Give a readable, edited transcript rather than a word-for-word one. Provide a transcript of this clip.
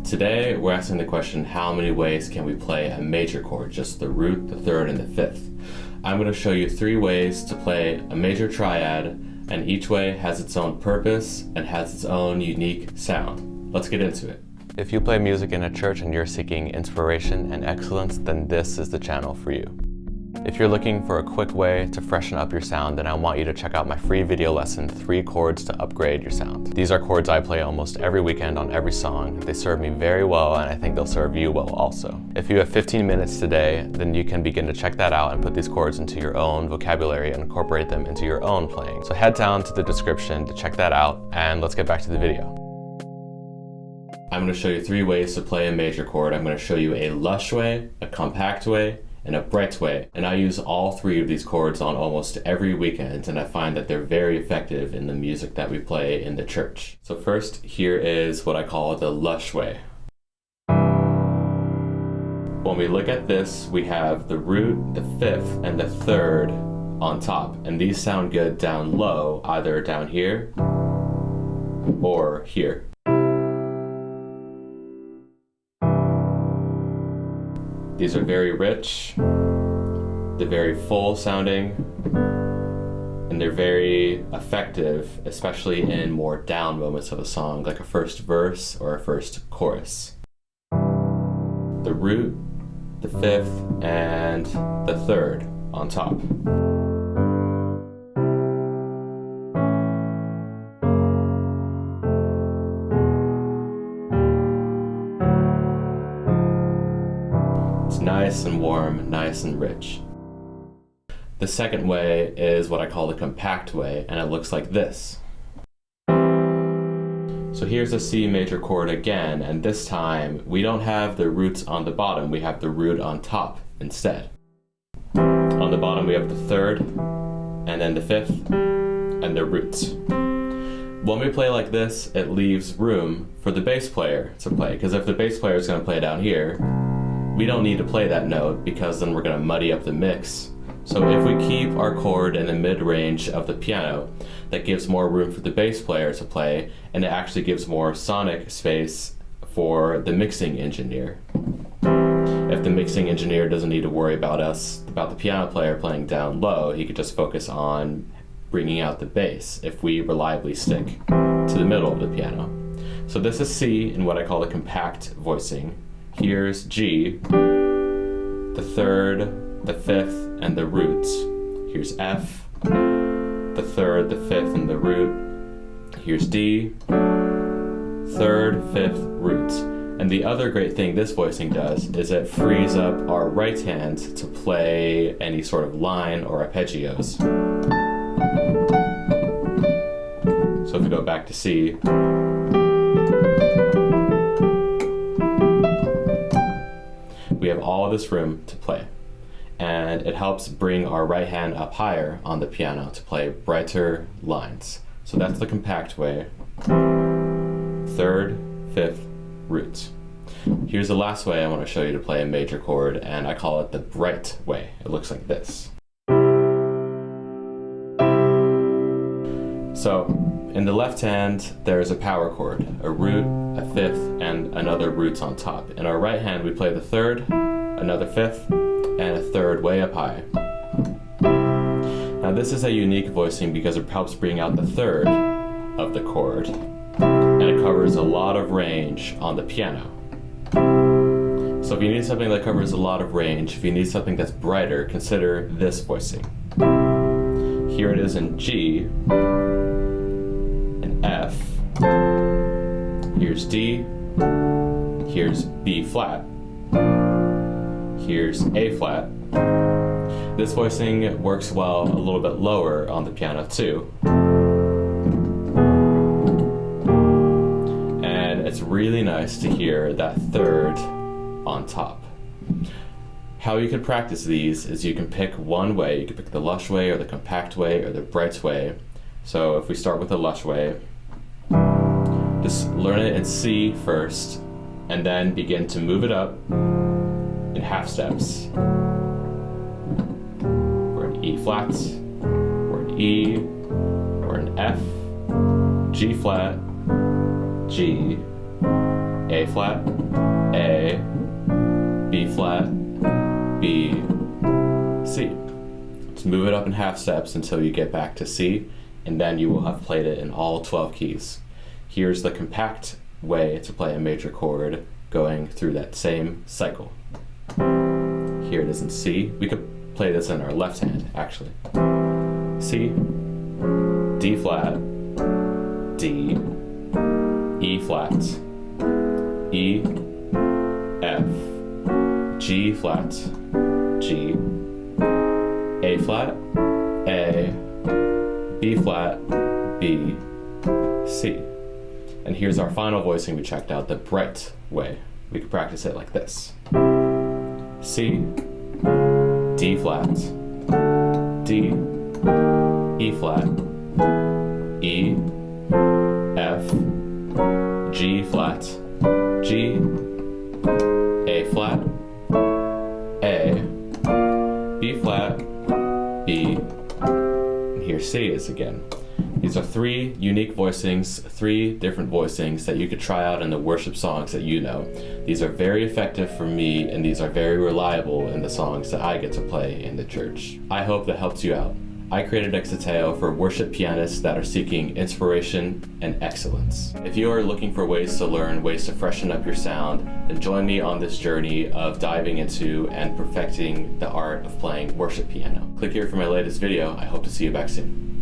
Today, we're asking the question, how many ways can we play a major chord? Just the root, the third, and the fifth. I'm going to show you 3 ways to play a major triad, and each way has its own purpose and has its own unique sound. Let's get into it. If you play music in a church and you're seeking inspiration and excellence, then this is the channel for you. If you're looking for a quick way to freshen up your sound, then I want you to check out my free video lesson, 3 chords to upgrade your sound. These are chords I play almost every weekend on every song. They serve me very well, and I think they'll serve you well also. If you have 15 minutes today, then you can begin to check that out and put these chords into your own vocabulary and incorporate them into your own playing. So head down to the description to check that out, and let's get back to the video. I'm going to show you 3 ways to play a major chord. I'm going to show you a lush way, a compact way, and a bright way. And I use all 3 of these chords on almost every weekend, and I find that they're very effective in the music that we play in the church. So first, here is what I call the lush way. When we look at this, we have the root, the fifth, and the third on top. And these sound good down low, either down here or here. These are very rich, they're very full sounding, and they're very effective, especially in more down moments of a song, like a first verse or a first chorus. The root, the fifth, and the third on top. Nice and warm, nice and rich. The second way is what I call the compact way, and it looks like this. So here's a C major chord again, and this time we don't have the roots on the bottom, we have the root on top instead. On the bottom we have the third, and then the fifth, and the roots. When we play like this, it leaves room for the bass player to play, because if the bass player is going to play down here, we don't need to play that note because then we're going to muddy up the mix. So if we keep our chord in the mid-range of the piano, that gives more room for the bass player to play, and it actually gives more sonic space for the mixing engineer. If the mixing engineer doesn't need to worry about the piano player playing down low, he could just focus on bringing out the bass if we reliably stick to the middle of the piano. So this is C in what I call the compact voicing. Here's G, the third, the fifth, and the roots. Here's F, the third, the fifth, and the root. Here's D, third, fifth, roots. And the other great thing this voicing does is it frees up our right hand to play any sort of line or arpeggios. So if we go back to C, we have all this room to play, and it helps bring our right hand up higher on the piano to play brighter lines. So that's the compact way. Third, fifth, roots. Here's the last way I want to show you to play a major chord, and I call it the bright way. It looks like this. So in the left hand, there's a power chord, a root, a fifth, and another roots on top. In our right hand, we play the third, another fifth, and a third way up high. Now this is a unique voicing because it helps bring out the third of the chord, and it covers a lot of range on the piano. So if you need something that covers a lot of range, if you need something that's brighter, consider this voicing. Here it is in G, F, here's D, here's B flat, here's A flat. This voicing works well a little bit lower on the piano too. And it's really nice to hear that third on top. How you can practice these is you can pick one way. You can pick the lush way or the compact way or the bright way. So if we start with the lush way, just learn it in C first, and then begin to move it up in half steps. We're in E flat, we're in E, we're in F, G flat, G, A flat, A, B flat, B, C. Let's move it up in half steps until you get back to C, and then you will have played it in all 12 keys. Here's the compact way to play a major chord going through that same cycle. Here it is in C. We could play this in our left hand, actually. C, D flat, D, E flat, E, F, G flat, G, A flat, A, B flat, B, C. And here's our final voicing we checked out, the bright way. We could practice it like this. C, D flat, D, E flat, E, F, G flat, G, A flat, A, B flat, B, and here C is again. These are 3 unique voicings, 3 different voicings that you could try out in the worship songs that you know. These are very effective for me, and these are very reliable in the songs that I get to play in the church. I hope that helps you out. I created Exateo for worship pianists that are seeking inspiration and excellence. If you are looking for ways to learn, ways to freshen up your sound, then join me on this journey of diving into and perfecting the art of playing worship piano. Click here for my latest video. I hope to see you back soon.